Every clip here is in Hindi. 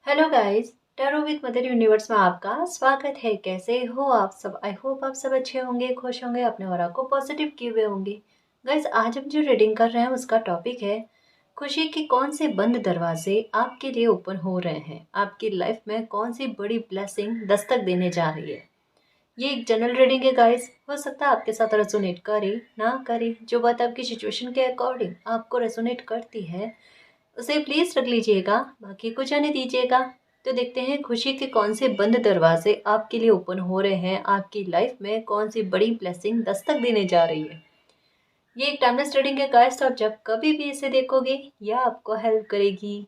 Hello guys, tarot with mother universe में आपका स्वागत है। कैसे हो आप सब? आई होप आप सब अच्छे होंगे, खुश होंगे, अपने ऑरा को पॉजिटिव किए हुए होंगे। गाइस, आज हम जो रीडिंग कर रहे हैं उसका टॉपिक है खुशी के कौन से बंद दरवाजे आपके लिए ओपन हो रहे हैं, आपकी लाइफ में कौन सी बड़ी ब्लेसिंग दस्तक देने जा रही है। ये एक जनरल रीडिंग है गाइस, हो सकता है आपके साथ रेजोनेट करे ना करे। जो बात आपकी सिचुएशन के अकॉर्डिंग आपको रेजोनेट करती है उसे प्लीज रख लीजिएगा, बाकी को जाने दीजिएगा। तो देखते हैं खुशी के कौन से बंद दरवाजे आपके लिए ओपन हो रहे हैं, आपकी लाइफ में कौन सी बड़ी ब्लेसिंग दस्तक देने जा रही है। ये एक टाइमलेस रीडिंग है गाइस, तो आप जब कभी भी इसे देखोगे या आपको हेल्प करेगी।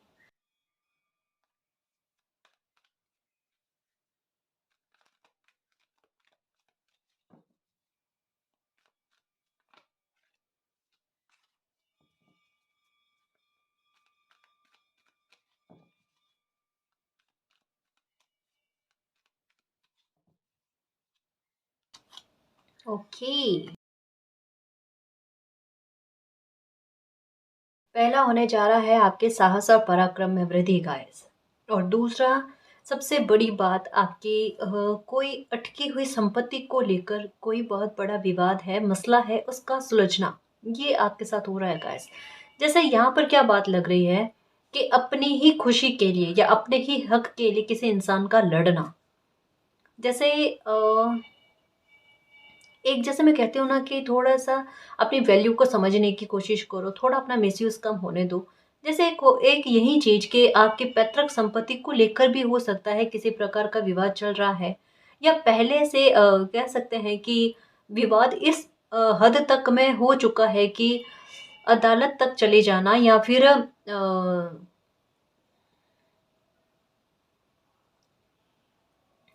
ओके, पहला होने जा रहा है आपके साहस और पराक्रम में वृद्धि गाइस। और दूसरा, सबसे बड़ी बात आपकी कोई अटकी हुई संपत्ति को लेकर कोई बहुत बड़ा विवाद है, मसला है, उसका सुलझना। ये आपके साथ हो रहा है गाइस। जैसे यहाँ पर क्या बात लग रही है कि अपनी ही खुशी के लिए या अपने ही हक के लिए किसी इंसान का लड़ना। जैसे एक जैसे मैं कहती हूँ ना कि थोड़ा-सा अपनी वैल्यू को समझने की कोशिश करो, थोड़ा अपना मिसयूज़ कम होने दो। जैसे एक यही चीज़ कि आपकी पैतृक संपत्ति को लेकर भी हो सकता है किसी प्रकार का विवाद चल रहा है, या पहले से कह सकते हैं कि विवाद इस हद तक में हो चुका है कि अदालत तक चले जाना, या फिर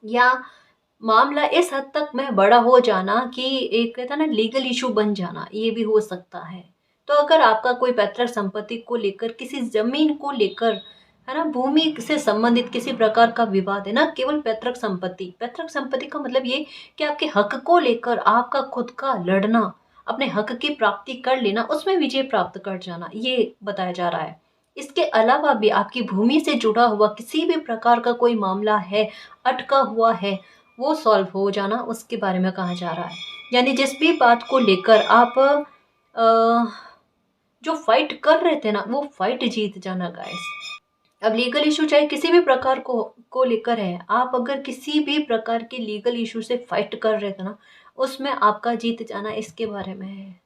या मामला इस हद तक में बड़ा हो जाना कि एक कहता है ना लीगल इशू बन जाना, ये भी हो सकता है। तो अगर आपका कोई पैतृक संपत्ति को लेकर, किसी जमीन को लेकर, है ना, भूमि से संबंधित किसी प्रकार का विवाद है ना, केवल पैतृक संपत्ति का मतलब ये कि आपके हक को लेकर आपका खुद का लड़ना, अपने हक की प्राप्ति कर लेना, उसमें विजय प्राप्त कर जाना, ये बताया जा रहा है। इसके अलावा भी आपकी भूमि से जुड़ा हुआ किसी भी प्रकार का कोई मामला है, अटका हुआ है, वो सॉल्व हो जाना, उसके बारे में कहा जा रहा है। यानी जिस भी बात को लेकर आप जो फाइट कर रहे थे ना, वो फाइट जीत जाना गाइस। अब लीगल इशू चाहे किसी भी प्रकार को लेकर है, आप अगर किसी भी प्रकार के लीगल इशू से फाइट कर रहे थे ना, उसमें आपका जीत जाना, इसके बारे में है।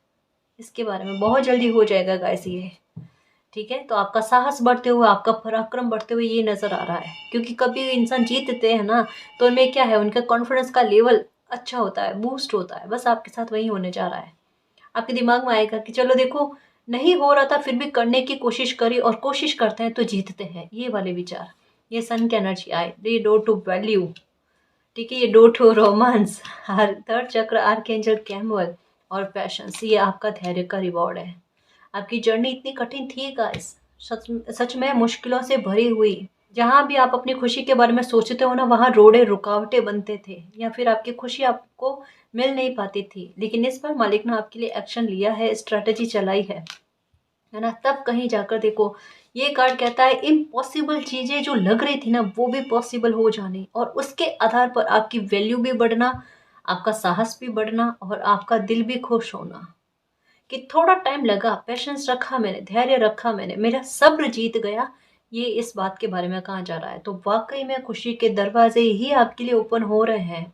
इसके बारे में बहुत जल्दी हो जाएगा गाइस ये। ठीक है, तो आपका साहस बढ़ते हुए, आपका पराक्रम बढ़ते हुए ये नज़र आ रहा है, क्योंकि कभी इंसान जीतते हैं ना, तो उनमें क्या है, उनका कॉन्फिडेंस का लेवल अच्छा होता है, बूस्ट होता है। बस आपके साथ वही होने जा रहा है। आपके दिमाग में आएगा कि चलो देखो, नहीं हो रहा था फिर भी करने की कोशिश करी, और कोशिश करते हैं तो जीतते हैं, ये वाले विचार। ये सन की एनर्जी आए, ये डो टू वैल्यू। ठीक है, ये डो टू रोमांस, हर थर्ड चक्र आर्कएंजल कैमुअल और पैशंस, ये आपका धैर्य का रिवॉर्ड है। आपकी जर्नी इतनी कठिन थी गाइस, सच सच में मुश्किलों से भरी हुई। जहाँ भी आप अपनी खुशी के बारे में सोचते हो ना, वहाँ रोड़े रुकावटें बनते थे, या फिर आपकी खुशी आपको मिल नहीं पाती थी। लेकिन इस बार मालिक ने आपके लिए एक्शन लिया है, स्ट्रैटेजी चलाई है ना। तब कहीं जाकर देखो, ये कार्ड कहता है इम्पॉसिबल चीजें जो लग रही थी ना, वो भी पॉसिबल हो जाने, और उसके आधार पर आपकी वैल्यू भी बढ़ना, आपका साहस भी बढ़ना, और आपका दिल भी खुश होना। कि थोड़ा टाइम लगा, पेशेंस रखा मैंने, धैर्य रखा मैंने, मेरा सब्र जीत गया, ये इस बात के बारे में कहा जा रहा है। तो वाकई में खुशी के दरवाजे ही आपके लिए ओपन हो रहे हैं,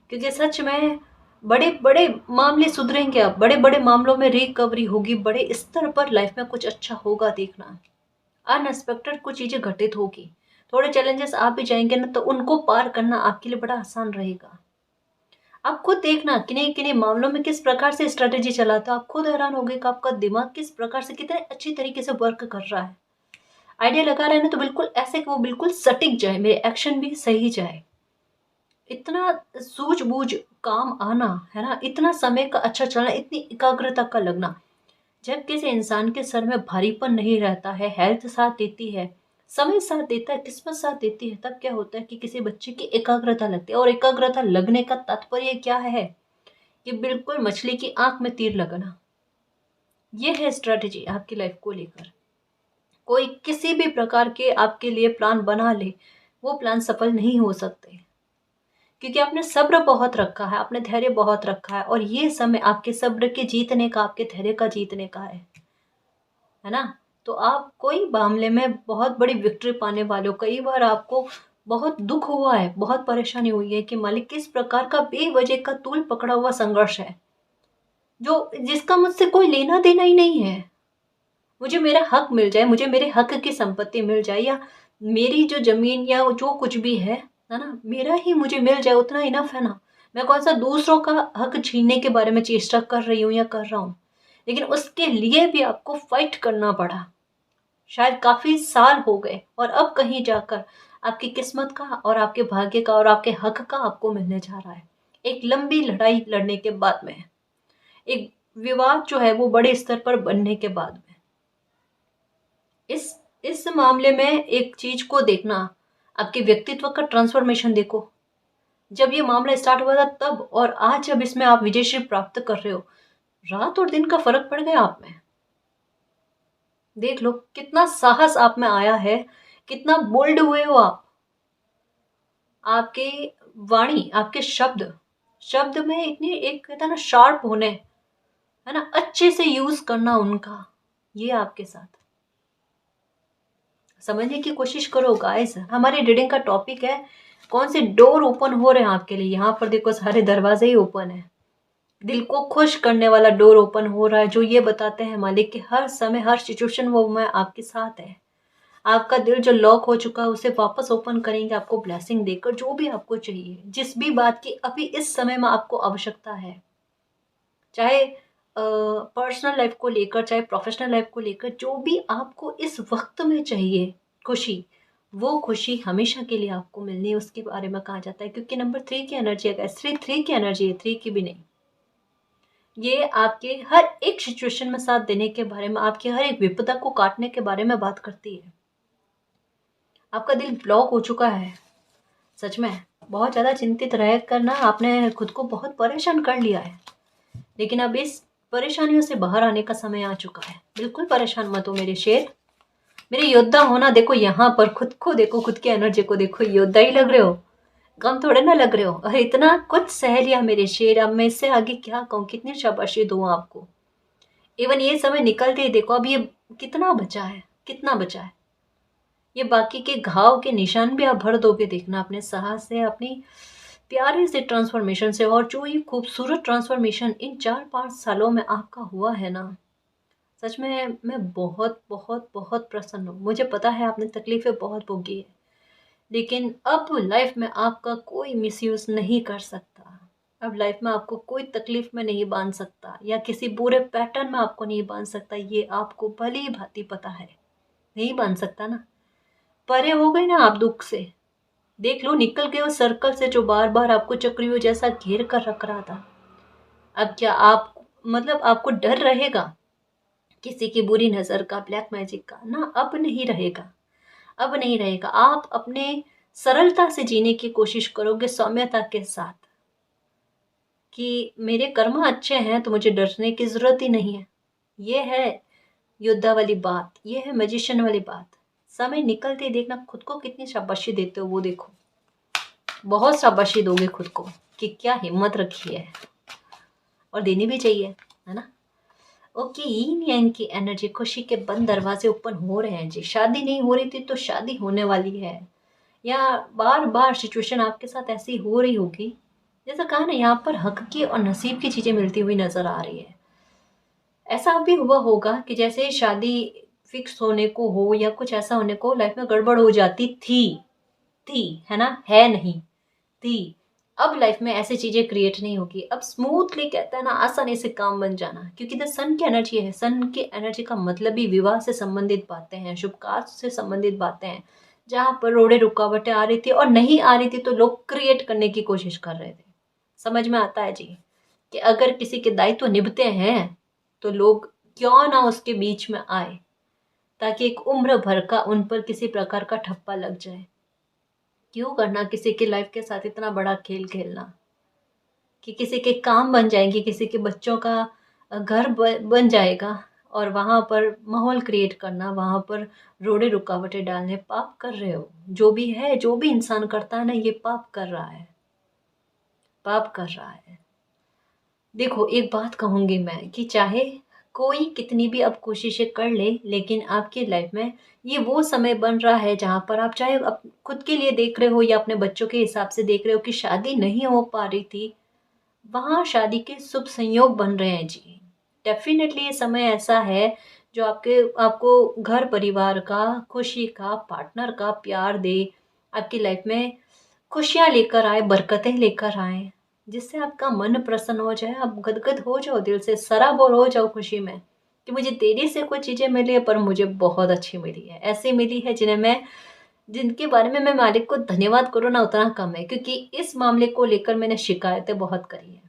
क्योंकि सच में बड़े बड़े मामले सुधरेंगे, अब बड़े बड़े मामलों में रिकवरी होगी, बड़े स्तर पर लाइफ में कुछ अच्छा होगा। देखना, अनएक्सपेक्टेड कुछ चीजें घटित होगी, थोड़े चैलेंजेस आ भी जाएंगे ना, तो उनको पार करना आपके लिए बड़ा आसान रहेगा। आप खुद देखना किन्हीं किन्हीं मामलों में किस प्रकार से स्ट्रेटेजी चलाता है, आप खुद हैरान होगे कि आपका दिमाग किस प्रकार से, कितने अच्छी तरीके से वर्क कर रहा है। आइडिया लगा रहे हैं ना, तो बिल्कुल ऐसे कि वो बिल्कुल सटीक जाए, मेरे एक्शन भी सही जाए। इतना सूझबूझ काम आना, है ना, इतना समय का अच्छा चलना, इतनी एकाग्रता का लगना। जब किसी इंसान के सर में भारीपन नहीं रहता है, हेल्थ साथ देती है, समय साथ देता है, किस्मत साथ देती है, तब क्या होता है कि किसी बच्चे की एकाग्रता लगती है। और एकाग्रता लगने का तात्पर्य क्या है कि बिल्कुल मछली की आंख में तीर लगना। ये है स्ट्रेटेजी आपकी लाइफ को लेकर। कोई किसी भी प्रकार के आपके लिए प्लान बना ले, वो प्लान सफल नहीं हो सकते, क्योंकि आपने सब्र बहुत रखा है, आपने धैर्य बहुत रखा है, और ये समय आपके सब्र के जीतने का, आपके धैर्य का जीतने का है ना। तो आप कोई मामले में बहुत बड़ी विक्ट्री पाने वाले हो। कई बार आपको बहुत दुख हुआ है, बहुत परेशानी हुई है कि मालिक किस प्रकार का बेवजह का तूल पकड़ा हुआ संघर्ष है, जो जिसका मुझसे कोई लेना देना ही नहीं है। मुझे मेरा हक मिल जाए, मुझे मेरे हक की संपत्ति मिल जाए, या मेरी जो जमीन या जो कुछ भी है ना, मेरा ही मुझे मिल जाए, उतना इनफ है ना। मैं कौन सा दूसरों का हक छीनने के बारे में चेष्टा कर रही हूँ या कर रहा हूँ। लेकिन उसके लिए भी आपको फाइट करना पड़ा, शायद काफी साल हो गए, और अब कहीं जाकर आपकी किस्मत का और आपके भाग्य का और आपके हक का आपको मिलने जा रहा है। एक लंबी लड़ाई लड़ने के बाद में, एक विवाद जो है वो बड़े स्तर पर बनने के बाद में, इस मामले में एक चीज को देखना, आपके व्यक्तित्व का ट्रांसफॉर्मेशन देखो। जब ये मामला स्टार्ट हुआ था तब, और आज जब इसमें आप विजयश्री प्राप्त कर रहे हो, रात और दिन का फर्क पड़ गया आप में। देख लो कितना साहस आप में आया है, कितना बोल्ड हुए हो आप। आपके वाणी, आपके शब्द, शब्द में इतनी, एक कहता ना शार्प होने, है ना, अच्छे से यूज करना उनका, ये आपके साथ। समझने की कोशिश करो गाइस। हमारी रीडिंग का टॉपिक है कौन से डोर ओपन हो रहे हैं आपके लिए। यहाँ पर देखो सारे दरवाजे ही ओपन है, दिल को खुश करने वाला डोर ओपन हो रहा है, जो ये बताते हैं मालिक कि हर समय हर सिचुएशन वो मैं आपके साथ है। आपका दिल जो लॉक हो चुका है उसे वापस ओपन करेंगे, आपको ब्लेसिंग देकर, जो भी आपको चाहिए, जिस भी बात की अभी इस समय में आपको आवश्यकता है, चाहे पर्सनल लाइफ को लेकर, चाहे प्रोफेशनल लाइफ को लेकर, जो भी आपको इस वक्त में चाहिए खुशी, वो खुशी हमेशा के लिए आपको मिलनी है, उसके बारे में कहा जाता है। क्योंकि नंबर 3 की एनर्जी है, थ्री की एनर्जी है, 3 की भी नहीं। ये आपके हर एक सिचुएशन में साथ देने के बारे में, आपकी हर एक विपदा को काटने के बारे में बात करती है। आपका दिल ब्लॉक हो चुका है, सच में बहुत ज़्यादा चिंतित रह कर ना आपने खुद को बहुत परेशान कर लिया है। लेकिन अब इस परेशानियों से बाहर आने का समय आ चुका है। बिल्कुल परेशान मत हो मेरे शेर, मेरे योद्धा होना। देखो यहाँ पर खुद को देखो, खुद की एनर्जी को देखो, योद्धा ही लग रहे हो, कम थोड़े ना लग रहे हो। अरे इतना कुछ सह लिया मेरे शेर, अब मैं इससे आगे क्या कहूँ, कितनी शाबाशी दूँ आपको। इवन ये समय निकलते ही देखो, अब ये कितना बचा है, कितना बचा है। ये बाकी के घाव के निशान भी आप भर दोगे, देखना अपने साहस से, अपनी प्यारे से ट्रांसफॉर्मेशन से। और जो ये खूबसूरत ट्रांसफॉर्मेशन इन 4-5 सालों में आपका हुआ है ना, सच में मैं बहुत बहुत बहुत प्रसन्न हूँ। मुझे पता है आपने तकलीफें बहुत भोगी है, लेकिन अब लाइफ में आपका कोई मिसयूज नहीं कर सकता। अब लाइफ में आपको कोई तकलीफ में नहीं बांध सकता, या किसी बुरे पैटर्न में आपको नहीं बांध सकता। ये आपको भली भांति पता है, नहीं बांध सकता ना। परे हो गए ना आप दुख से, देख लो निकल गए उस सर्कल से जो बार बार आपको चक्रव्यूह जैसा घेर कर रख रहा था। अब क्या आप, मतलब आपको डर रहेगा किसी की बुरी नजर का, ब्लैक मैजिक का ना? अब नहीं रहेगा, अब नहीं रहेगा। आप अपने सरलता से जीने की कोशिश करोगे, सौम्यता के साथ, कि मेरे कर्म अच्छे हैं तो मुझे डरने की जरूरत ही नहीं है। ये है योद्धा वाली बात, ये है मैजिशियन वाली बात। समय निकलते ही देखना खुद को कितनी शाबाशी देते हो, वो देखो। बहुत शाबाशी दोगे खुद को कि क्या हिम्मत रखी है, और देनी भी चाहिए, है ना। ओके, यीन यांग की एनर्जी, खुशी के बंद दरवाजे ओपन हो रहे हैं जी। शादी नहीं हो रही थी तो शादी होने वाली है, या बार बार सिचुएशन आपके साथ ऐसी हो रही होगी, जैसा कहा ना, यहाँ पर हक की और नसीब की चीजें मिलती हुई नजर आ रही है। ऐसा भी हुआ होगा कि जैसे शादी फिक्स होने को हो या कुछ ऐसा होने को, लाइफ में गड़बड़ हो जाती थी, है ना, है नहीं थी। अब लाइफ में ऐसी चीजें क्रिएट नहीं होगी। अब स्मूथली, कहता है ना, आसानी से काम बन जाना, क्योंकि द सन की एनर्जी है। सन की एनर्जी का मतलब ही विवाह से संबंधित बातें हैं, शुभ कार्य से संबंधित बातें हैं। जहां पर रोड़े रुकावटें आ रही थी और नहीं आ रही थी तो लोग क्रिएट करने की कोशिश कर रहे थे। समझ में आता है जी कि अगर किसी के दायित्व निभते हैं तो लोग क्यों ना उसके बीच में आए, ताकि एक उम्र भर का उन पर किसी प्रकार का ठप्पा लग जाए। क्यों करना किसी की लाइफ के साथ इतना बड़ा खेल खेलना, कि किसी के काम बन जाएंगे, किसी के बच्चों का घर बन जाएगा, और वहाँ पर माहौल क्रिएट करना, वहाँ पर रोड़े रुकावटें डालने, पाप कर रहे हो। जो भी है, जो भी इंसान करता है ना, ये पाप कर रहा है, पाप कर रहा है। देखो, एक बात कहूँगी मैं कि चाहे कोई कितनी भी अब कोशिशें कर ले, लेकिन आपकी लाइफ में ये वो समय बन रहा है जहाँ पर आप चाहे खुद के लिए देख रहे हो या अपने बच्चों के हिसाब से देख रहे हो कि शादी नहीं हो पा रही थी, वहाँ शादी के शुभ संयोग बन रहे हैं जी। डेफिनेटली ये समय ऐसा है जो आपको घर परिवार का, खुशी का, पार्टनर का प्यार दे, आपकी लाइफ में खुशियाँ लेकर आए, बरकतें लेकर आए, जिससे आपका मन प्रसन्न हो जाए, आप गदगद हो जाओ, दिल से सराबोर हो जाओ खुशी में कि मुझे देरी से कुछ चीज़ें मिली है पर मुझे बहुत अच्छी मिली है। ऐसी मिली है जिनके बारे में मैं मालिक को धन्यवाद करूँ ना उतना कम है, क्योंकि इस मामले को लेकर मैंने शिकायतें बहुत करी है।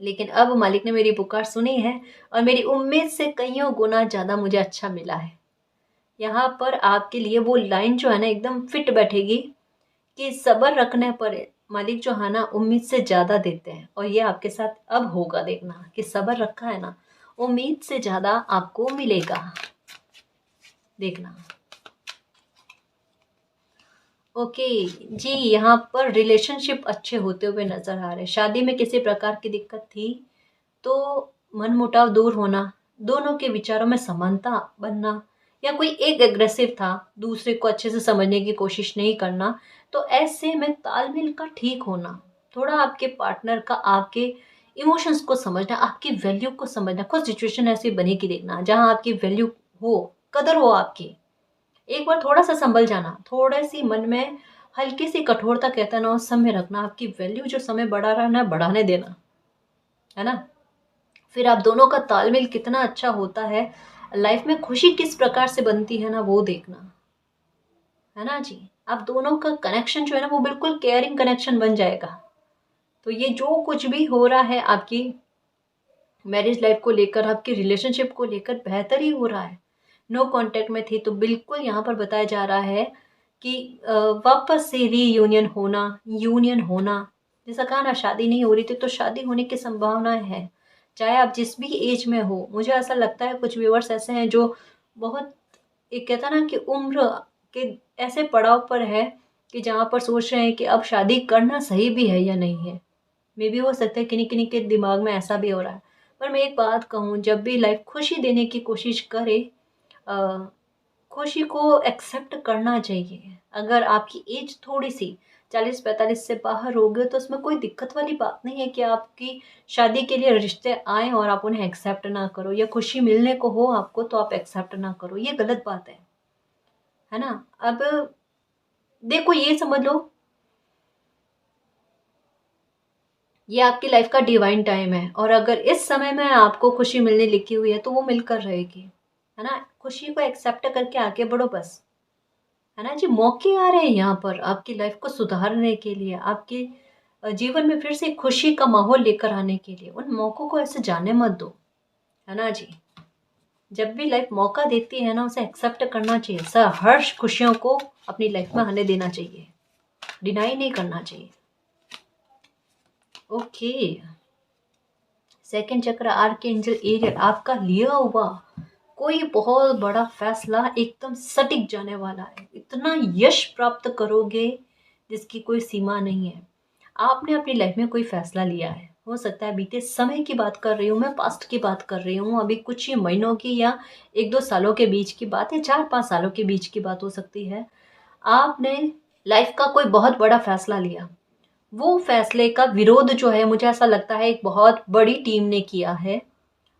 लेकिन अब मालिक ने मेरी पुकार सुनी है और मेरी उम्मीद से कईयों गुना ज़्यादा मुझे अच्छा मिला है। यहाँ पर आपके लिए वो लाइन जो है ना एकदम फिट बैठेगी कि सब्र रखने पर मालिक जो है ना उम्मीद से ज़्यादा देते हैं, और ये आपके साथ अब होगा। देखना कि सब्र रखा है ना, उम्मीद से ज़्यादा आपको मिलेगा। देखना। ओके जी, यहाँ पर रिलेशनशिप अच्छे होते हुए नज़र आ रहे हैं। शादी में किसी प्रकार की दिक्कत थी तो मनमुटाव दूर होना, दोनों के विचारों में समानता बनना, या कोई एक एग्रेसिव था, दूसरे को अच्छे से समझने की कोशिश नहीं करना, तो ऐसे में तालमेल का ठीक होना, थोड़ा आपके पार्टनर का आपके इमोशंस को समझना, आपकी वैल्यू को समझना। कुछ सिचुएशन ऐसी बनेगी देखना जहाँ आपकी वैल्यू हो, कदर हो आपकी, एक बार थोड़ा सा संभल जाना, थोड़े सी मन में हल्की सी कठोरता कहता ना उस समय रखना, आपकी वैल्यू जो समय बढ़ा रहा है ना बढ़ाने देना, है ना। फिर आप दोनों का तालमेल कितना अच्छा होता है, लाइफ में खुशी किस प्रकार से बनती है ना वो देखना, है ना जी। आप दोनों का कनेक्शन जो है ना वो बिल्कुल केयरिंग कनेक्शन बन जाएगा। तो ये जो कुछ भी हो रहा है आपकी मैरिज लाइफ को लेकर, आपकी रिलेशनशिप को लेकर, बेहतर ही हो रहा है। नो कांटेक्ट में थी तो बिल्कुल यहाँ पर बताया जा रहा है कि वापस से रीयूनियन होना, यूनियन होना। जैसा कहा ना, शादी नहीं हो रही थी तो शादी होने की संभावनाएं है, चाहे आप जिस भी एज में हो। मुझे ऐसा लगता है कुछ व्यूअर्स ऐसे हैं जो बहुत, एक कहता ना कि उम्र के ऐसे पड़ाव पर है कि जहाँ पर सोच रहे हैं कि अब शादी करना सही भी है या नहीं है। मे भी हो सकता है किन्हीं किन्हीं के दिमाग में ऐसा भी हो रहा है। पर मैं एक बात कहूँ, जब भी लाइफ खुशी देने की कोशिश करे, अ, खुशी को एक्सेप्ट करना चाहिए। अगर आपकी एज थोड़ी सी 40-45 से बाहर हो गए तो उसमें कोई दिक्कत वाली बात नहीं है कि आपकी शादी के लिए रिश्ते आए और आप उन्हें एक्सेप्ट ना करो, या खुशी मिलने को हो आपको तो आप एक्सेप्ट ना करो, ये गलत बात है ना। अब देखो, ये समझ लो ये आपकी लाइफ का डिवाइन टाइम है, और अगर इस समय में आपको खुशी मिलने लिखी हुई है तो वो मिलकर रहेगी, है ना। खुशी को एक्सेप्ट करके आगे बढ़ो बस, है ना जी। मौके आ रहे हैं यहाँ पर आपकी लाइफ को सुधारने के लिए, आपके जीवन में फिर से खुशी का माहौल लेकर आने के लिए। उन मौकों को ऐसे जाने मत दो, है ना जी। जब भी लाइफ मौका देती है ना उसे एक्सेप्ट करना चाहिए, हर्ष खुशियों को अपनी लाइफ में आने देना चाहिए, डिनाई नहीं करना चाहिए। ओके, सेकंड चक्र आर्कएंजल एरियल, आपका लिया हुआ कोई बहुत बड़ा फैसला एकदम सटीक जाने वाला है। इतना यश प्राप्त करोगे जिसकी कोई सीमा नहीं है। आपने अपनी लाइफ में कोई फैसला लिया है, हो सकता है बीते समय की बात कर रही हूँ मैं, पास्ट की बात कर रही हूँ, अभी कुछ ही महीनों की या 1-2 सालों के बीच की बात है, 4-5 सालों के बीच की बात हो सकती है। आपने लाइफ का कोई बहुत बड़ा फैसला लिया, वो फैसले का विरोध जो है मुझे ऐसा लगता है एक बहुत बड़ी टीम ने किया है,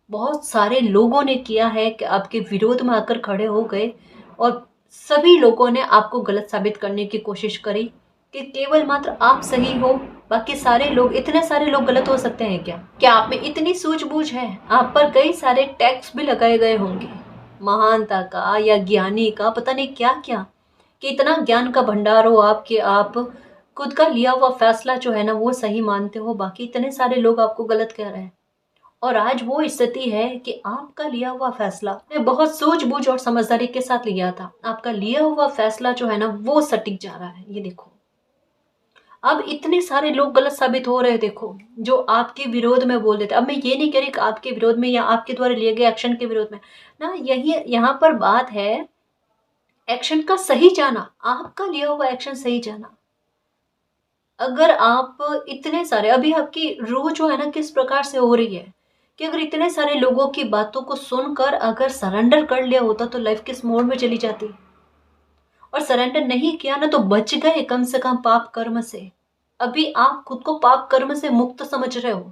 बहुत सारे लोगों ने किया है कि आपके विरोध में आकर खड़े हो गए, और सभी लोगों ने आपको गलत साबित करने की कोशिश करी कि केवल मात्र आप सही हो, बाकी सारे लोग, इतने सारे लोग गलत हो सकते हैं क्या? क्या आप में इतनी सूझबूझ है? आप पर कई सारे टैक्स भी लगाए गए होंगे, महानता का या ज्ञानी का, पता नहीं क्या क्या, कि इतना ज्ञान का भंडार हो आपके, आप खुद का लिया हुआ फैसला जो है ना वो सही मानते हो, बाकी इतने सारे लोग आपको गलत कह रहे हैं। और आज वो स्थिति है कि आपका लिया हुआ फैसला ने बहुत सूझबूझ और समझदारी के साथ लिया था, आपका लिया हुआ फैसला जो है ना वो सटीक जा रहा है। ये देखो, अब इतने सारे लोग गलत साबित हो रहे हैं, देखो, जो आपके विरोध में बोल देते। अब मैं ये नहीं कह रही कि आपके विरोध में या आपके द्वारा लिए गए एक्शन के विरोध में ना, यही यहाँ पर बात है एक्शन का सही जाना, आपका लिया हुआ एक्शन सही जाना। अगर आप इतने सारे, अभी आपकी रूह जो है ना किस प्रकार से हो रही है कि अगर इतने सारे लोगों की बातों को सुनकर अगर सरेंडर कर लिया होता तो लाइफ किस मोड़ में चली जाती। और सरेंडर नहीं किया ना तो बच गए कम से कम पाप कर्म से। अभी आप खुद को पाप कर्म से मुक्त समझ रहे हो,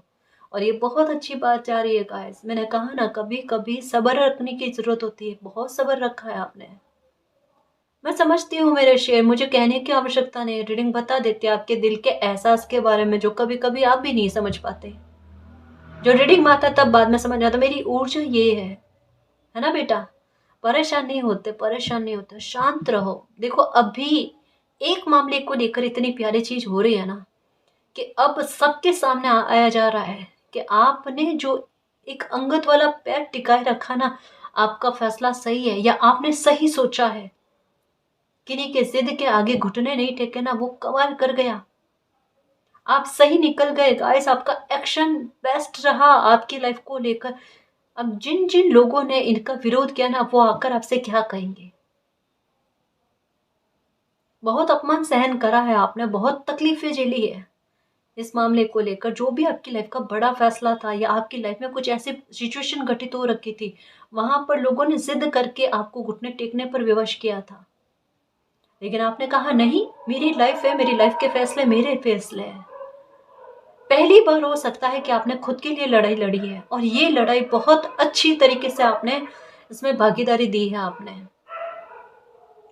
और ये बहुत अच्छी बात जा रही है गाइस। मैंने कहा ना, कभी कभी सब्र रखने की जरूरत होती है, बहुत सब्र रखा है आपने। मैं समझती हूँ मेरे शेर, मुझे कहने की आवश्यकता नहीं है, रीडिंग बता देती है आपके दिल के एहसास के बारे में जो कभी कभी आप भी नहीं समझ पाते। जो रीडिंग में आता है तब बाद में समझ आता, मेरी ऊर्जा ये है ना बेटा। परेशान नहीं होते, परेशान नहीं होते, शांत रहो। देखो अभी एक मामले को लेकर इतनी प्यारी चीज हो रही है ना कि अब सबके सामने आया जा रहा है कि आपने जो एक अंगत वाला पैर टिकाए रखा ना, आपका फैसला सही है या आपने सही सोचा है। किन्हीं के जिद के आगे घुटने नहीं टेके ना, वो कमाल कर गया। आप सही निकल गए गाइस, आपका एक्शन बेस्ट रहा आपकी लाइफ को लेकर। अब जिन जिन लोगों ने इनका विरोध किया ना, वो आकर आपसे क्या कहेंगे। बहुत अपमान सहन करा है आपने, बहुत तकलीफें झेली है इस मामले को लेकर। जो भी आपकी लाइफ का बड़ा फैसला था या आपकी लाइफ में कुछ ऐसी सिचुएशन घटित हो रखी थी, वहां पर लोगों ने जिद करके आपको घुटने टेकने पर विवश किया था, लेकिन आपने कहा नहीं, मेरी लाइफ है, मेरी लाइफ के फैसले मेरे फैसले हैं। पहली बार हो सकता है कि आपने खुद के लिए लड़ाई लड़ी है, और ये लड़ाई बहुत अच्छी तरीके से आपने इसमें भागीदारी दी है आपने।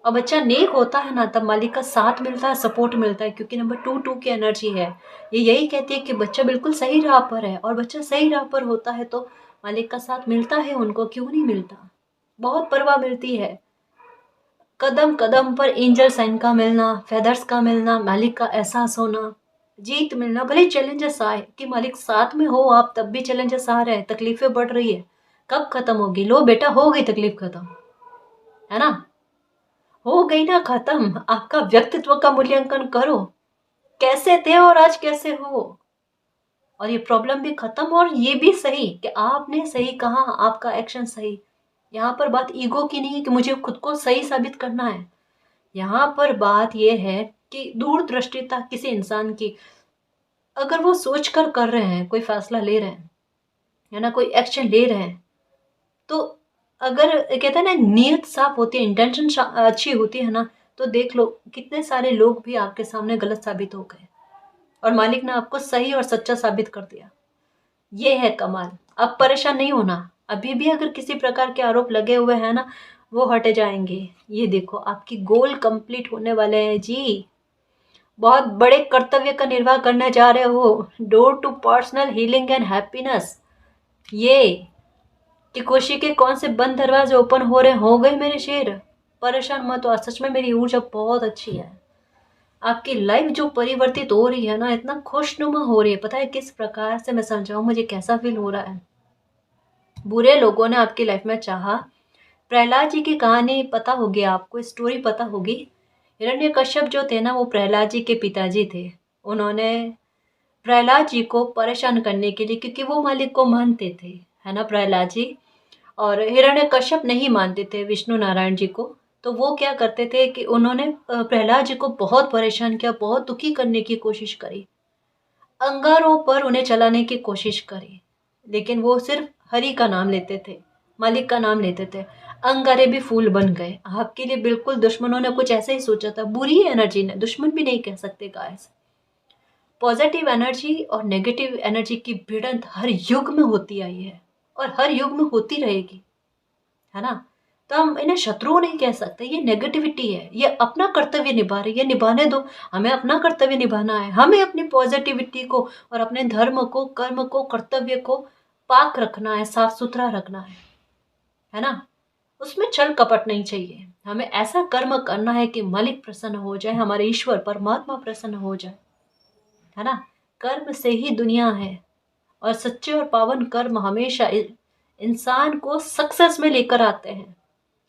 और बच्चा नेक होता है ना, तब मालिक का साथ मिलता है, सपोर्ट मिलता है, क्योंकि नंबर 2 की एनर्जी है। ये यही कहती है कि बच्चा बिल्कुल सही राह पर है, और बच्चा सही राह पर होता है तो मालिक का साथ मिलता है उनको, क्यों नहीं मिलता। बहुत परवाह मिलती है। कदम कदम पर एंजल साइन का मिलना, फेदर्स का मिलना, मालिक का एहसास होना, जीत मिलना। भले चैलेंजेस आए कि मालिक साथ में हो आप, तब भी चैलेंजेस आ रहे हैं, तकलीफें बढ़ रही है, कब खत्म होगी। लो बेटा, हो गई तकलीफ खत्म, है ना, हो गई ना खत्म। आपका व्यक्तित्व का मूल्यांकन करो, कैसे थे और आज कैसे हो, और ये प्रॉब्लम भी खत्म। और ये भी सही कि आपने सही कहा, आपका एक्शन सही। यहाँ पर बात ईगो की नहीं है कि मुझे खुद को सही साबित करना है। यहाँ पर बात यह है कि दूरदृष्टिता किसी इंसान की, अगर वो सोच कर रहे हैं, कोई फैसला ले रहे हैं, है ना, कोई एक्शन ले रहे हैं, तो अगर कहते हैं ना नीयत साफ होती है, इंटेंशन अच्छी होती है ना, तो देख लो कितने सारे लोग भी आपके सामने गलत साबित हो गए, और मालिक ने आपको सही और सच्चा साबित कर दिया। ये है कमाल। अब परेशान नहीं होना, अभी भी अगर किसी प्रकार के आरोप लगे हुए हैं ना, वो हटे जाएंगे। ये देखो आपकी गोल कंप्लीट होने वाले हैं जी। बहुत बड़े कर्तव्य का निर्वाह करने जा रहे हो। Door to personal healing and happiness, ये कि खुशी के कौन से बंद दरवाजे ओपन हो रहे, हो गए मेरे शेर। परेशान मत हो, सच में मेरी ऊर्जा बहुत अच्छी है। आपकी लाइफ जो परिवर्तित हो रही है ना, इतना खुशनुमा हो रही है, पता है किस प्रकार से मैं समझाऊं मुझे कैसा फील हो रहा है। बुरे लोगों ने आपकी लाइफ में चाहा, प्रहलाद जी की कहानी पता होगी आपको, स्टोरी पता होगी। हिरण्यकश्यप जो थे ना, वो प्रहलाद जी के पिताजी थे। उन्होंने प्रहलाद जी को परेशान करने के लिए, क्योंकि वो मालिक को मानते थे, है ना प्रहलाद जी, और हिरण्यकश्यप नहीं मानते थे विष्णु नारायण जी को। तो वो क्या करते थे कि उन्होंने प्रहलाद जी को बहुत परेशान किया, बहुत दुखी करने की कोशिश करी, अंगारों पर उन्हें चलाने की कोशिश करी, लेकिन वो सिर्फ हरि का नाम लेते थे, मालिक का नाम लेते थे। अंगारे भी फूल बन गए आपके लिए। बिल्कुल दुश्मनों ने कुछ ऐसे ही सोचा था, बुरी एनर्जी ने, दुश्मन भी नहीं कह सकते गाइस। पॉजिटिव एनर्जी और नेगेटिव एनर्जी की भिड़ंत हर युग में होती आई है, और हर युग में होती रहेगी, है ना। तो हम इन्हें शत्रु नहीं कह सकते, ये नेगेटिविटी है, ये अपना कर्तव्य निभा रही है, निभाने दो। हमें अपना कर्तव्य निभाना है, हमें अपनी पॉजिटिविटी को और अपने धर्म को, कर्म को, कर्तव्य को पाक रखना है, साफ सुथरा रखना है ना। उसमें छल कपट नहीं चाहिए। हमें ऐसा कर्म करना है कि मालिक प्रसन्न हो जाए, हमारे ईश्वर परमात्मा प्रसन्न हो जाए, है ना। कर्म से ही दुनिया है, और सच्चे और पावन कर्म हमेशा इंसान को सक्सेस में लेकर आते हैं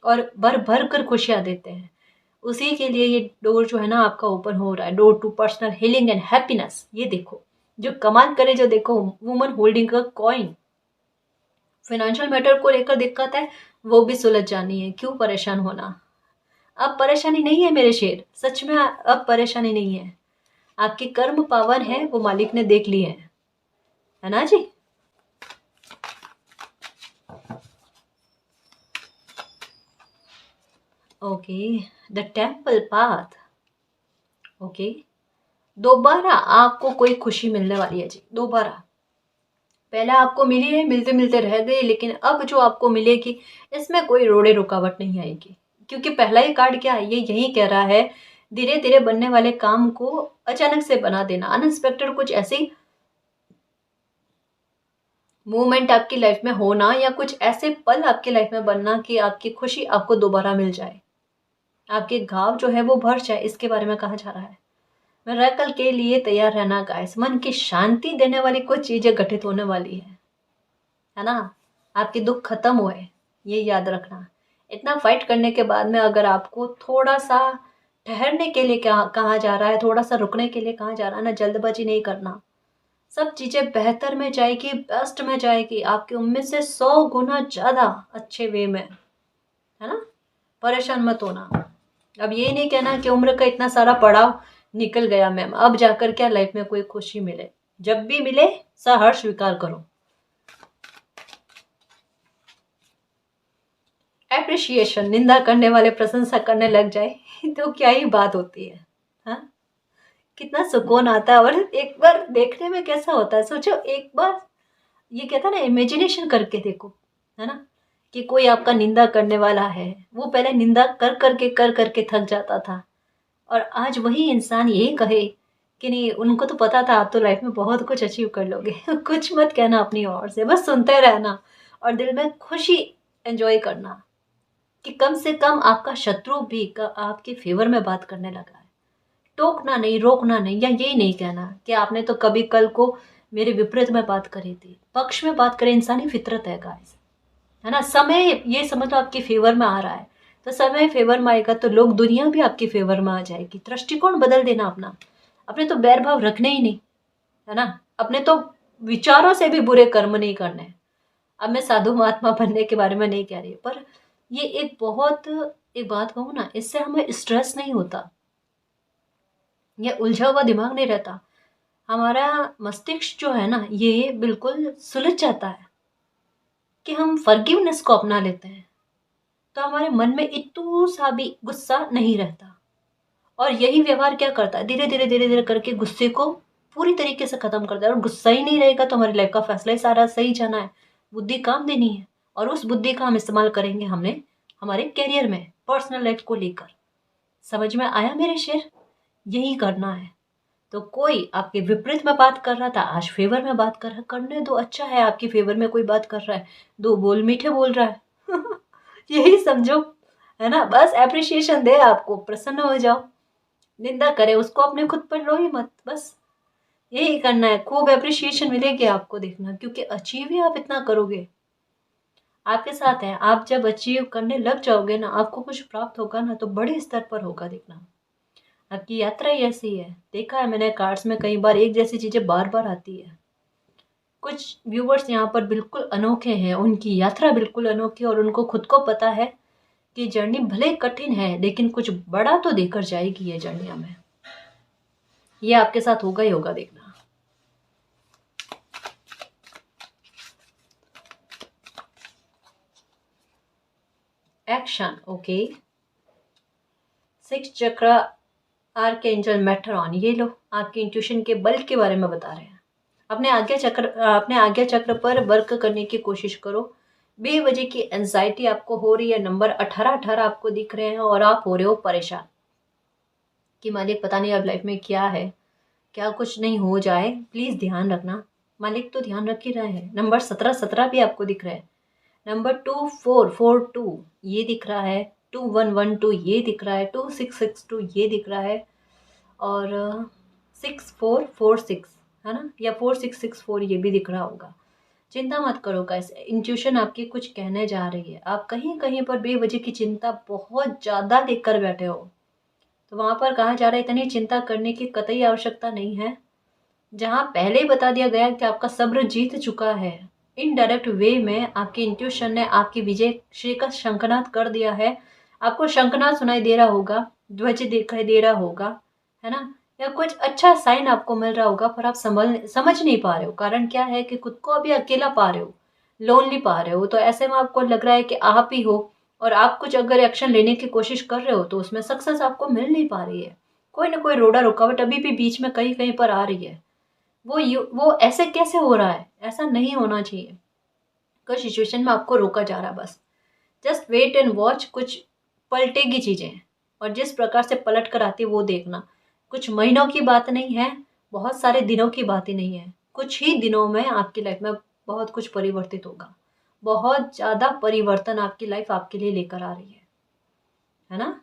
और भर भर कर खुशियां देते हैं। उसी के लिए ये डोर जो है ना आपका ओपन हो रहा है, door to personal healing and happiness. ये देखो जो कमाल करे, जो देखो woman holding a coin. Financial matter को लेकर दिक्कत है, वो भी सुलझ जानी है, क्यों परेशान होना। अब परेशानी नहीं है मेरे शेर, सच में अब परेशानी नहीं है। आपके कर्म पावन है, वो मालिक ने देख लिए हैं, है ना जी। Okay, the temple path. Okay, दोबारा आपको कोई खुशी मिलने वाली है जी, दोबारा। पहले आपको मिली है, मिलते मिलते रह गई, लेकिन अब जो आपको मिलेगी इसमें कोई रोड़े रुकावट नहीं आएगी। क्योंकि पहला ही कार्ड क्या है, ये यही कह रहा है धीरे धीरे बनने वाले काम को अचानक से बना देना, अनएक्सपेक्टेड कुछ ऐसी मूवमेंट आपकी लाइफ में होना, या कुछ ऐसे पल आपकी लाइफ में बनना कि आपकी खुशी आपको दोबारा मिल जाए, आपके घाव जो है वो भर जाए, इसके बारे में कहा जा रहा है। मिरेकल के लिए तैयार रहना गाइस, मन की शांति देने वाली कुछ चीजें घटित होने वाली है ना। आपके दुख खत्म हुए, ये याद रखना। इतना फाइट करने के बाद में अगर आपको थोड़ा सा ठहरने के लिए कहा जा रहा है, थोड़ा सा रुकने के लिए कहा जा रहा है ना, जल्दबाजी नहीं करना। सब चीजें बेहतर में जाएगी, बेस्ट में जाएगी, आपकी उम्मीद से 100 गुना ज्यादा अच्छे वे में, है ना। परेशान मत होना। अब ये नहीं कहना कि उम्र का इतना सारा पड़ाव निकल गया मैम, अब जाकर क्या लाइफ में कोई खुशी मिले। जब भी मिले सहर्ष स्वीकार करो। एप्रिशिएशन, निंदा करने वाले प्रशंसा करने लग जाए तो क्या ही बात होती है, हाँ। कितना सुकून आता है, और एक बार देखने में कैसा होता है, सोचो एक बार, ये कहता है ना, इमेजिनेशन करके देखो, है ना, कि कोई आपका निंदा करने वाला है। वो पहले निंदा कर करके थक जाता था, और आज वही इंसान यही कहे कि नहीं, उनको तो पता था आप तो लाइफ में बहुत कुछ अचीव कर लोगे कुछ मत कहना अपनी ओर से, बस सुनते रहना और दिल में खुशी एंजॉय करना कि कम से कम आपका शत्रु भी आपके फेवर में बात करने लगा है। टोकना नहीं, रोकना नहीं, या ये नहीं कहना कि आपने तो कभी कल को मेरे विपरीत में बात करी थी। पक्ष में बात करें, इंसानी फितरत है गाइस, है ना। समय ये समझ लो आपके फेवर में आ रहा है, तो समय फेवर में आएगा तो लोग दुनिया भी आपके फेवर में आ जाएगी। दृष्टिकोण बदल देना अपना। अपने तो बैर भाव रखने ही नहीं, है ना। अपने तो विचारों से भी बुरे कर्म नहीं करने। अब मैं साधु महात्मा बनने के बारे में नहीं कह रही, पर ये एक बात कहूँ ना, इससे हमें स्ट्रेस नहीं होता, ये उलझा हुआ दिमाग नहीं रहता। हमारा मस्तिष्क जो है ना, ये बिल्कुल सुलझ जाता है कि हम फॉरगिवनेस को अपना लेते हैं, तो हमारे मन में इतू सा भी गुस्सा नहीं रहता। और यही व्यवहार क्या करता है, धीरे धीरे करके गुस्से को पूरी तरीके से खत्म करता है। और गुस्सा ही नहीं रहेगा तो हमारी लाइफ का फैसला ही सारा सही जाना है। बुद्धि काम देनी है, और उस बुद्धि का हम इस्तेमाल करेंगे हमने हमारे करियर में, पर्सनल लाइफ को लेकर। समझ में आया मेरे शेर, यही करना है। तो कोई आपके विपरीत में बात कर रहा था, आज फेवर में बात कर रहा है, करने दो। अच्छा है आपकी फेवर में कोई बात कर रहा है, दो बोल मीठे बोल रहा है यही समझो, है ना। बस एप्रिशिएशन दे आपको, प्रसन्न हो जाओ। निंदा करे उसको अपने खुद पर लो ही मत, बस यही करना है। खूब एप्रिशिएशन मिलेगी आपको, देखना, क्योंकि अचीव ही आप इतना करोगे, आपके साथ है। आप जब अचीव करने लग जाओगे ना, आपको कुछ प्राप्त होगा ना, तो बड़े स्तर पर होगा, देखना। आपकी यात्रा ही ऐसी है, देखा है मैंने कार्ड्स में कई बार एक जैसी चीजें बार बार आती है। कुछ व्यूवर्स यहाँ पर बिल्कुल अनोखे हैं, उनकी यात्रा बिल्कुल अनोखी, और उनको खुद को पता है कि जर्नी भले कठिन है, लेकिन कुछ बड़ा तो देकर जाएगी ये जर्नी हमें। ये आपके साथ होगा ही होगा, देखना। Action, okay. 6 चक्र, आर्कएंजल मेट्रॉन, ये लो आपके इंट्यूशन के बल के बारे में बता रहे हैं। अपने आज्ञा चक्र पर वर्क करने की कोशिश करो। बेवजह की एंजाइटी आपको हो रही है, नंबर 18 आपको दिख रहे हैं, और आप हो रहे हो परेशान कि मालिक पता नहीं अब लाइफ में क्या है, क्या कुछ नहीं हो जाए, प्लीज ध्यान रखना। मालिक तो ध्यान रख ही रहे हैं। नंबर 17 भी आपको दिख रहा है। नंबर 2442 ये दिख रहा है, 2112 ये दिख रहा है, 2662 ये दिख रहा है, और 6446, है ना, या 4664 ये भी दिख रहा होगा। चिंता मत करो गाइस, इंट्यूशन आपकी कुछ कहने जा रही है। आप कहीं कहीं पर बेवजह की चिंता बहुत ज़्यादा लेकर बैठे हो, तो वहाँ पर कहा जा रहा है इतनी चिंता करने की कतई आवश्यकता नहीं है। जहाँ पहले ही बता दिया गया कि आपका सब्र जीत चुका है। इनडायरेक्ट वे में आपकी इंट्यूशन ने आपकी विजय श्री का शंखनाद कर दिया है। आपको शंखनाद सुनाई दे रहा होगा, ध्वज दिखाई दे रहा होगा, है ना? या कुछ अच्छा साइन आपको मिल रहा होगा, पर आप समझ नहीं पा रहे हो। कारण क्या है कि खुद को अभी अकेला पा रहे हो, लोनली पा रहे हो। तो ऐसे में आपको लग रहा है कि आप ही हो, और आप कुछ अगर एक्शन लेने की कोशिश कर रहे हो तो उसमें सक्सेस आपको मिल नहीं पा रही है। कोई ना कोई रोड़ा रुकावट अभी भी बीच में कहीं कहीं पर आ रही है। वो ऐसे कैसे हो रहा है? ऐसा नहीं होना चाहिए। कुछ सिचुएशन में आपको रोका जा रहा है बस। जस्ट वेट एंड वॉच, कुछ पलटेगी चीज़ें, और जिस प्रकार से पलट कर आती है वो देखना। कुछ महीनों की बात नहीं है, बहुत सारे दिनों की बात ही नहीं है। कुछ ही दिनों में आपकी लाइफ में बहुत कुछ परिवर्तित होगा। बहुत ज़्यादा परिवर्तन आपकी लाइफ आपके लिए लेकर आ रही है ना?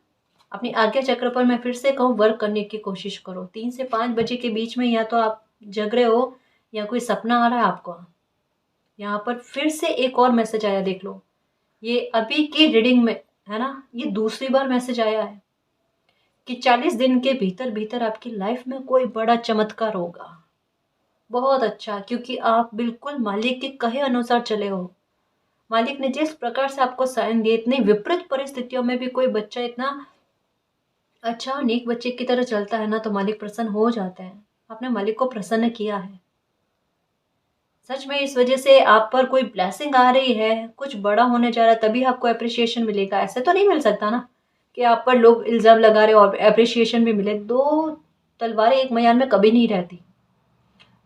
अपनी आज्ञा चक्र पर मैं फिर से कहूँ, वर्क करने की कोशिश करो। 3 से 5 बजे के बीच में या तो आप जग रहे हो या कोई सपना आ रहा है आपको। यहाँ पर फिर से एक और मैसेज आया, देख लो। ये अभी की रीडिंग में है ना, ये दूसरी बार मैसेज आया है कि 40 दिन के भीतर भीतर आपकी लाइफ में कोई बड़ा चमत्कार होगा। बहुत अच्छा, क्योंकि आप बिल्कुल मालिक के कहे अनुसार चले हो। मालिक ने जिस प्रकार से आपको साइन दिए, इतनी विपरीत परिस्थितियों में भी कोई बच्चा इतना अच्छा और नेक बच्चे की तरह चलता है ना, तो मालिक प्रसन्न हो जाते हैं। आपने मालिक को प्रसन्न किया है। सच में इस वजह से आप पर कोई ब्लेसिंग आ रही है, कुछ बड़ा होने जा रहा है, तभी आपको अप्रिशिएशन मिलेगा। ऐसे तो नहीं मिल सकता ना कि आप पर लोग इल्ज़ाम लगा रहे हो और अप्रिशिएशन भी मिले। दो तलवारें एक म्यान में कभी नहीं रहती।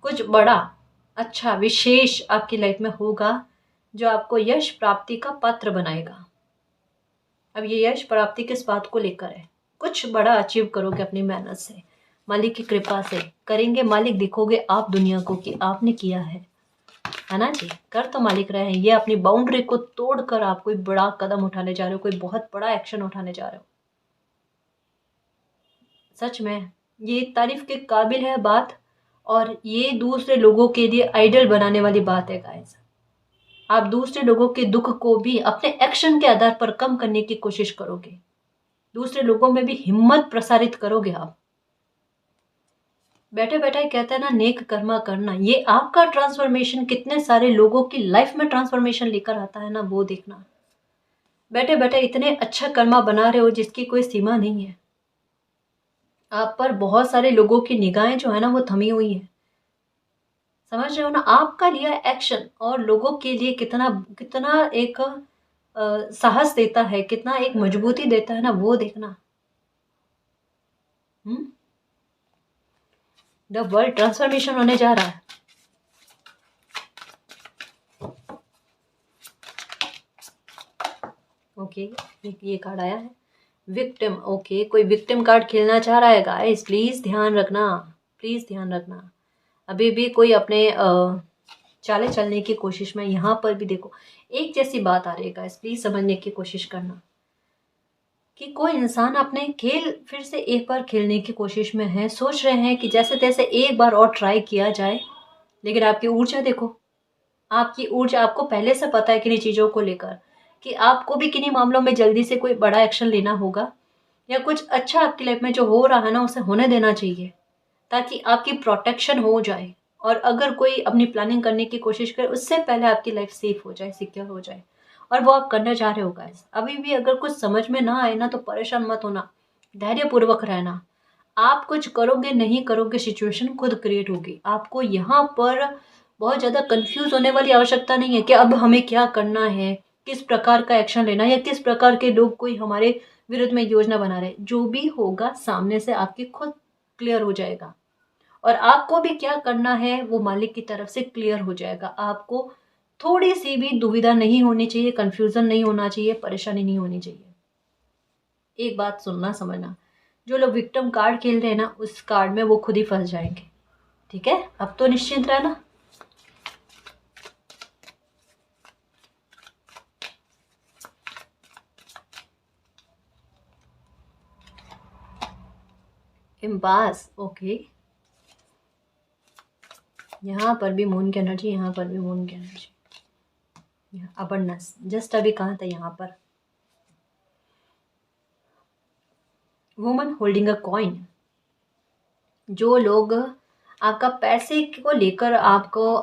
कुछ बड़ा, अच्छा, विशेष आपकी लाइफ में होगा जो आपको यश प्राप्ति का पात्र बनाएगा। अब ये यश प्राप्ति किस बात को लेकर है? कुछ बड़ा अचीव करोगे अपनी मेहनत से, मालिक की कृपा से करेंगे। मालिक दिखोगे आप दुनिया को कि आपने किया है ना जी? कर तो मालिक रहे हैं। ये अपनी बाउंड्री को तोड़कर आप कोई बड़ा कदम उठाने जा रहे हो, कोई बहुत बड़ा एक्शन उठाने जा रहे हो। सच में ये तारीफ के काबिल है बात, और ये दूसरे लोगों के लिए आइडल बनाने वाली बात है गाइस। आप दूसरे लोगों के दुख को भी अपने एक्शन के आधार पर कम करने की कोशिश करोगे। दूसरे लोगों में भी हिम्मत प्रसारित करोगे आप। बैठे बैठे कहते हैं ना, नेक कर्मा करना, ये आपका ट्रांसफॉर्मेशन कितने सारे लोगों की लाइफ में ट्रांसफॉर्मेशन लेकर आता है ना, वो देखना। बैठे बैठे इतने अच्छा कर्मा बना रहे हो जिसकी कोई सीमा नहीं है। आप पर बहुत सारे लोगों की निगाहें जो है ना वो थमी हुई है। समझ रहे हो ना? आपका लिया एक्शन और लोगों के लिए कितना कितना एक साहस देता है, कितना एक मजबूती देता है ना, वो देखना। द वर्ल्ड ट्रांसफॉर्मेशन होने जा रहा है। ओके, ये कार्ड आया है विक्टिम। ओके, कोई विक्टिम कार्ड खेलना चाह रहा है गाइस? प्लीज ध्यान रखना, प्लीज ध्यान रखना। अभी भी कोई अपने चाले चलने की कोशिश में, यहाँ पर भी देखो एक जैसी बात आ रही है गाइस। प्लीज समझने की कोशिश करना कि कोई इंसान अपने खेल फिर से एक बार खेलने की कोशिश में है। सोच रहे हैं कि जैसे तैसे एक बार और ट्राई किया जाए, लेकिन आपकी ऊर्जा देखो। आपकी ऊर्जा, आपको पहले से पता है किन्हीं चीज़ों को लेकर कि आपको भी किन्हीं मामलों में जल्दी से कोई बड़ा एक्शन लेना होगा, या कुछ अच्छा आपकी लाइफ में जो हो रहा है ना उसे होने देना चाहिए, ताकि आपकी प्रोटेक्शन हो जाए। और अगर कोई अपनी प्लानिंग करने की कोशिश करे, उससे पहले आपकी लाइफ सेफ हो जाए, सिक्योर हो जाए। और वो आप करना चाह रहे हो गाइस। अभी भी अगर कुछ समझ में ना आए ना तो परेशान मत होना, धैर्यपूर्वक रहना। आप कुछ करोगे नहीं करोगे, सिचुएशन खुद क्रिएट होगी। आपको यहाँ पर बहुत ज़्यादा कंफ्यूज होने वाली आवश्यकता नहीं है कि अब हमें क्या करना है, किस प्रकार का एक्शन लेना है, या किस प्रकार के लोग कोई हमारे विरुद्ध में योजना बना रहे। जो भी होगा सामने से आपकी खुद क्लियर हो जाएगा, और आपको भी क्या करना है वो मालिक की तरफ से क्लियर हो जाएगा। आपको थोड़ी सी भी दुविधा नहीं होनी चाहिए, कंफ्यूजन नहीं होना चाहिए, परेशानी नहीं होनी चाहिए। एक बात सुनना समझना, जो लोग विक्टिम कार्ड खेल रहे हैं ना, उस कार्ड में वो खुद ही फंस जाएंगे। ठीक है, अब तो निश्चिंत रहना। Impasse, okay. यहाँ पर भी मून की एनर्जी, यहाँ पर भी मून की एनर्जी। अबंडेंस जस्ट अभी कहाँ था यहाँ पर। Woman holding a coin. जो लोग आपका पैसे को लेकर आपको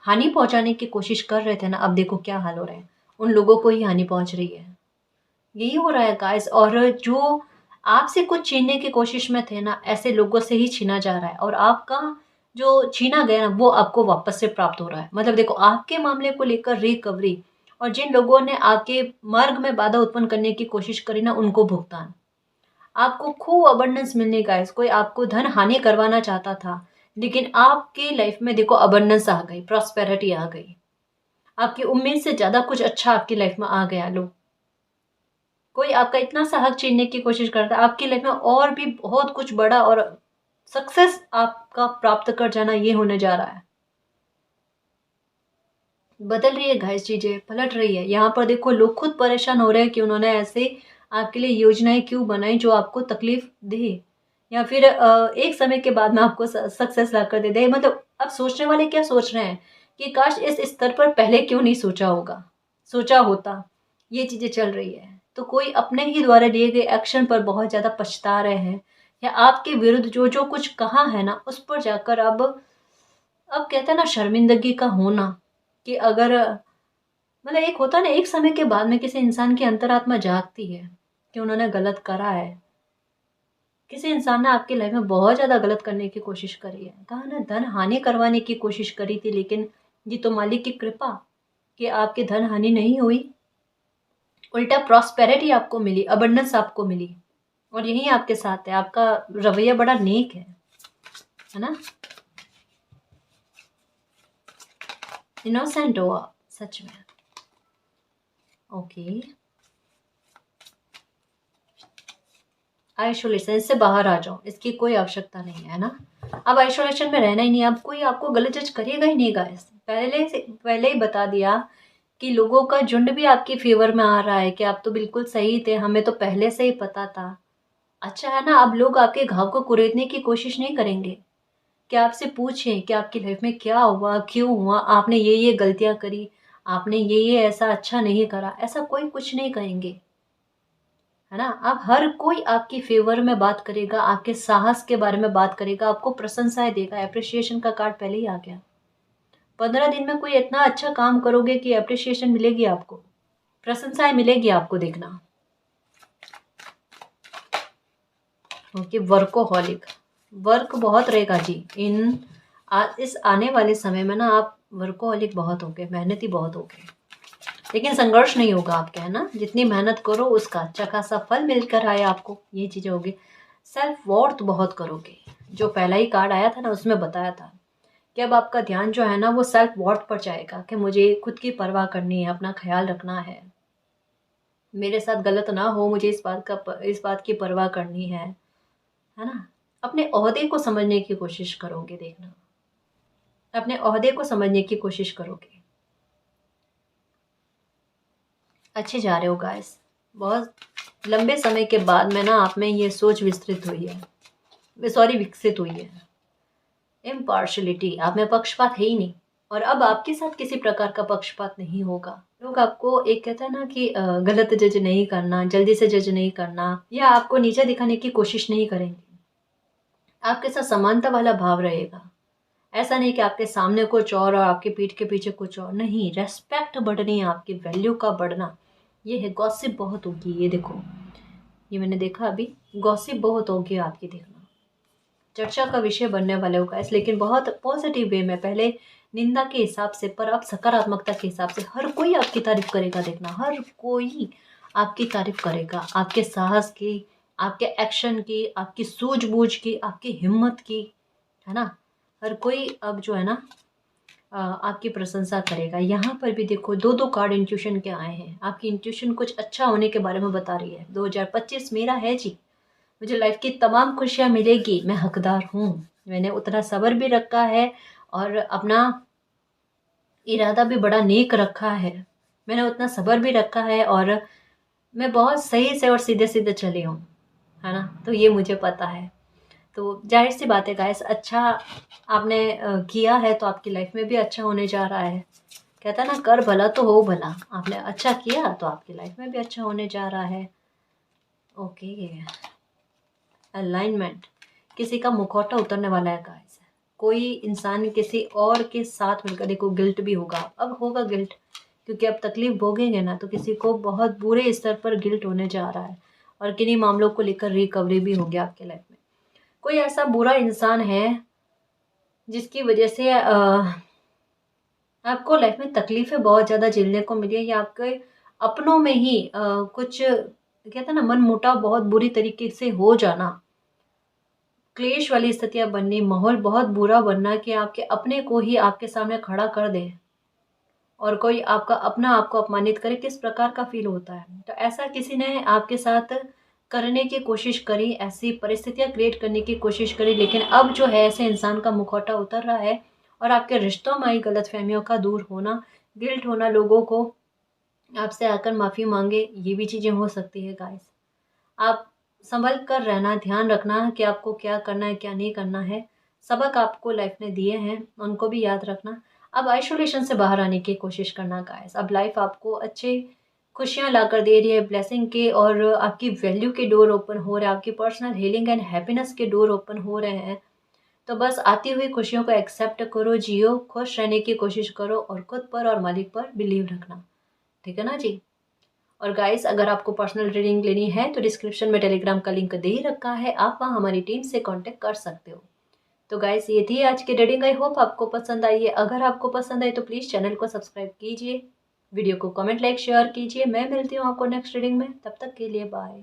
हानि पहुंचाने की कोशिश कर रहे थे ना, अब देखो क्या हाल हो रहा है, उन लोगों को ही हानि पहुंच रही है। यही हो रहा है गाइस। और जो आपसे कुछ छीनने की कोशिश में थे ना, ऐसे लोगों से ही छीना जा रहा है, और आपका जो छीना गया ना वो आपको वापस से प्राप्त हो रहा है। मतलब देखो, आपके मामले को लेकर रिकवरी, और जिन लोगों ने आपके मार्ग में बाधा उत्पन्न करने की कोशिश करी ना, उनको भुगतान। आपको खूब अबंडेंस मिलने का है। कोई आपको धन हानि करवाना चाहता था, लेकिन आपके लाइफ में देखो अबंडेंस आ गई, प्रॉस्पेरिटी आ गई। आपकी उम्मीद से ज्यादा कुछ अच्छा आपकी लाइफ में आ गया। लो, कोई आपका इतना सा हक छीनने की कोशिश करता है, आपकी लाइफ में और भी बहुत कुछ बड़ा और सक्सेस आपका प्राप्त कर जाना, ये होने जा रहा है। बदल रही है गाइस, चीजें पलट रही है। यहाँ पर देखो, लोग खुद परेशान हो रहे हैं कि उन्होंने ऐसे आपके लिए योजनाएं क्यों बनाई जो आपको तकलीफ दे, या फिर एक समय के बाद में आपको सक्सेस ला कर दे दे। मतलब अब सोचने वाले क्या सोच रहे हैं कि काश इस स्तर पर पहले क्यों नहीं सोचा होगा, सोचा होता। ये चीजें चल रही है। तो कोई अपने ही द्वारा लिए गए एक्शन पर बहुत ज्यादा पछता रहे हैं, या आपके विरुद्ध जो जो कुछ कहा है ना, उस पर जाकर अब कहते हैं ना, शर्मिंदगी का होना। कि अगर मतलब एक होता है ना, एक समय के बाद में किसी इंसान की अंतरात्मा जागती है कि उन्होंने गलत करा है। किसी इंसान ने आपकी लाइफ में बहुत ज्यादा गलत करने की कोशिश करी है, कहा ना धन हानि करवाने की कोशिश करी थी, लेकिन जी तो मालिक की कृपा कि आपकी धन हानि नहीं हुई, उल्टा प्रॉस्पेरिटी आपको मिली, अबंडेंस आपको मिली। और यही आपके साथ है। आपका रवैया बड़ा नेक है ना, इनोसेंट हो आप सच में। ओके, आइसोलेशन से बाहर आ जाओ, इसकी कोई आवश्यकता नहीं है ना। अब आइसोलेशन में रहना ही नहीं, अब कोई आपको गलत जज करेगा ही नहीं गाइस। पहले ही बता दिया कि लोगों का झुंड भी आपके फेवर में आ रहा है कि आप तो बिल्कुल सही थे, हमें तो पहले से ही पता था। अच्छा है ना, अब लोग आपके घाव को कुरेदने की कोशिश नहीं करेंगे। कि आपसे पूछें कि आपकी लाइफ में क्या हुआ, क्यों हुआ, आपने ये गलतियां करी, आपने ये ऐसा अच्छा नहीं करा, ऐसा कोई कुछ नहीं कहेंगे। है ना। अब हर कोई आपकी फेवर में बात करेगा, आपके साहस के बारे में बात करेगा, आपको प्रशंसाएं देगा। अप्रिसिएशन का कार्ड पहले ही आ गया। 15 दिन में कोई इतना अच्छा काम करोगे कि अप्रिसिएशन मिलेगी, आपको प्रशंसाएं मिलेगी, आपको देखना। ओके, वर्कोहॉलिक, वर्क बहुत रहेगा जी। इस आने वाले समय में ना आप वर्कोहॉलिक बहुत होगे, मेहनती बहुत होगे, लेकिन संघर्ष नहीं होगा आपके, है ना। जितनी मेहनत करो उसका अच्छा खासा फल मिलकर आए आपको, ये चीजें होगी। सेल्फ वॉर्थ बहुत करोगे। जो पहला ही कार्ड आया था ना, उसमें बताया था कि अब आपका ध्यान जो है ना वो सेल्फ वॉर्थ पर जाएगा, कि मुझे खुद की परवाह करनी है, अपना ख्याल रखना है, मेरे साथ गलत ना हो, मुझे इस बात की परवाह करनी है ना। अपने ओहदे को समझने की कोशिश करोगे, देखना अपने ओहदे को समझने की कोशिश करोगे। अच्छे जा रहे हो गाइस। बहुत लंबे समय के बाद में ना आप में ये सोच विस्तृत हुई है, सॉरी विकसित हुई है। इम्पार्शलिटी, आप में पक्षपात है ही नहीं, और अब आपके साथ किसी प्रकार का पक्षपात नहीं होगा। लोग आपको एक कहता है ना कि गलत जज नहीं करना, जल्दी से जज नहीं करना, या आपको नीचे दिखाने की कोशिश नहीं करेंगे। आपके साथ समानता वाला भाव रहेगा। ऐसा नहीं कि आपके सामने कुछ और आपके पीठ के पीछे कुछ और। नहीं, रेस्पेक्ट बढ़नी है, आपकी वैल्यू का बढ़ना। ये है, गॉसिप बहुत होगी, ये देखो, ये मैंने देखा अभी, गॉसिप बहुत होगी आपकी, देखना चर्चा का विषय बनने वाले होगा इस, लेकिन बहुत पॉजिटिव वे में। पहले निंदा के हिसाब से, पर अब सकारात्मकता के हिसाब से। हर कोई आपकी तारीफ करेगा, देखना हर कोई आपकी तारीफ करेगा, आपके साहस की, आपके एक्शन की, आपकी सूझबूझ की, आपकी हिम्मत की, है ना। हर कोई अब जो है ना आपकी प्रशंसा करेगा। यहाँ पर भी देखो, दो दो कार्ड इंट्यूशन के आए हैं। आपकी इंट्यूशन कुछ अच्छा होने के बारे में बता रही है। 2025 मेरा है जी, मुझे लाइफ की तमाम खुशियाँ मिलेगी, मैं हकदार हूँ, मैंने उतना सब्र भी रखा है, और अपना इरादा भी बड़ा नेक रखा है। मैंने उतना सब्र भी रखा है, और मैं बहुत सही से और सीधे सीधे चली हूँ, है ना। तो ये मुझे पता है। तो जाहिर सी बात है गाइस, अच्छा आपने किया है तो आपकी लाइफ में भी अच्छा होने जा रहा है। कहता है ना, कर भला तो हो भला। आपने अच्छा किया तो आपकी लाइफ में भी अच्छा होने जा रहा है। ओके, अलाइनमेंट, किसी का मुखौटा उतरने वाला है गाइस। कोई इंसान किसी और के साथ मिलकर, देखो गिल्ट भी होगा, अब होगा गिल्ट, क्योंकि अब तकलीफ भोगेंगे ना तो किसी को बहुत बुरे स्तर पर गिल्ट होने जा रहा है, और किन्हीं मामलों को लेकर रिकवरी भी होगी आपके लाइफ में। कोई ऐसा बुरा इंसान है जिसकी वजह से आपको लाइफ में तकलीफें बहुत ज़्यादा झेलने को मिली है, या आपके अपनों में ही कुछ कहते हैं ना मन मुटाव बहुत बुरी तरीके से हो जाना, क्लेश वाली स्थितियां बननी, माहौल बहुत बुरा बनना कि आपके अपने को ही आपके सामने खड़ा कर दे और कोई आपका अपना आपको अपमानित करे, किस प्रकार का फील होता है। तो ऐसा किसी ने आपके साथ करने की कोशिश करी, ऐसी परिस्थितियां क्रिएट करने की कोशिश करी, लेकिन अब जो है ऐसे इंसान का मुखौटा उतर रहा है और आपके रिश्तों में आई गलतफहमियों का दूर होना, गिल्ट होना, लोगों को आपसे आकर माफ़ी मांगे, ये भी चीज़ें हो सकती है गाइस। आप संभल कर रहना, ध्यान रखना कि आपको क्या करना है, क्या नहीं करना है। सबक आपको लाइफ ने दिए हैं, उनको भी याद रखना। अब आइसोलेशन से बाहर आने की कोशिश करना गाइस। अब लाइफ आपको अच्छे खुशियाँ लाकर दे रही है, ब्लेसिंग के, और आपकी वैल्यू के डोर ओपन हो रहे हैं, आपकी पर्सनल हीलिंग एंड हैप्पीनेस के डोर ओपन हो रहे हैं। तो बस आती हुई खुशियों को एक्सेप्ट करो, जियो, खुश रहने की कोशिश करो और खुद पर और मालिक पर बिलीव रखना। ठीक है ना जी। और गाइस, अगर आपको पर्सनल रीडिंग लेनी है तो डिस्क्रिप्शन में टेलीग्राम का लिंक दे ही रखा है, आप वहाँ हमारी टीम से कांटेक्ट कर सकते हो। तो गाइस, ये थी आज की रीडिंग। आई होप आपको पसंद आई है। अगर आपको पसंद आई तो प्लीज़ चैनल को सब्सक्राइब कीजिए, वीडियो को कमेंट, लाइक, शेयर कीजिए। मैं मिलती हूँ आपको नेक्स्ट रीडिंग में, तब तक के लिए बाय।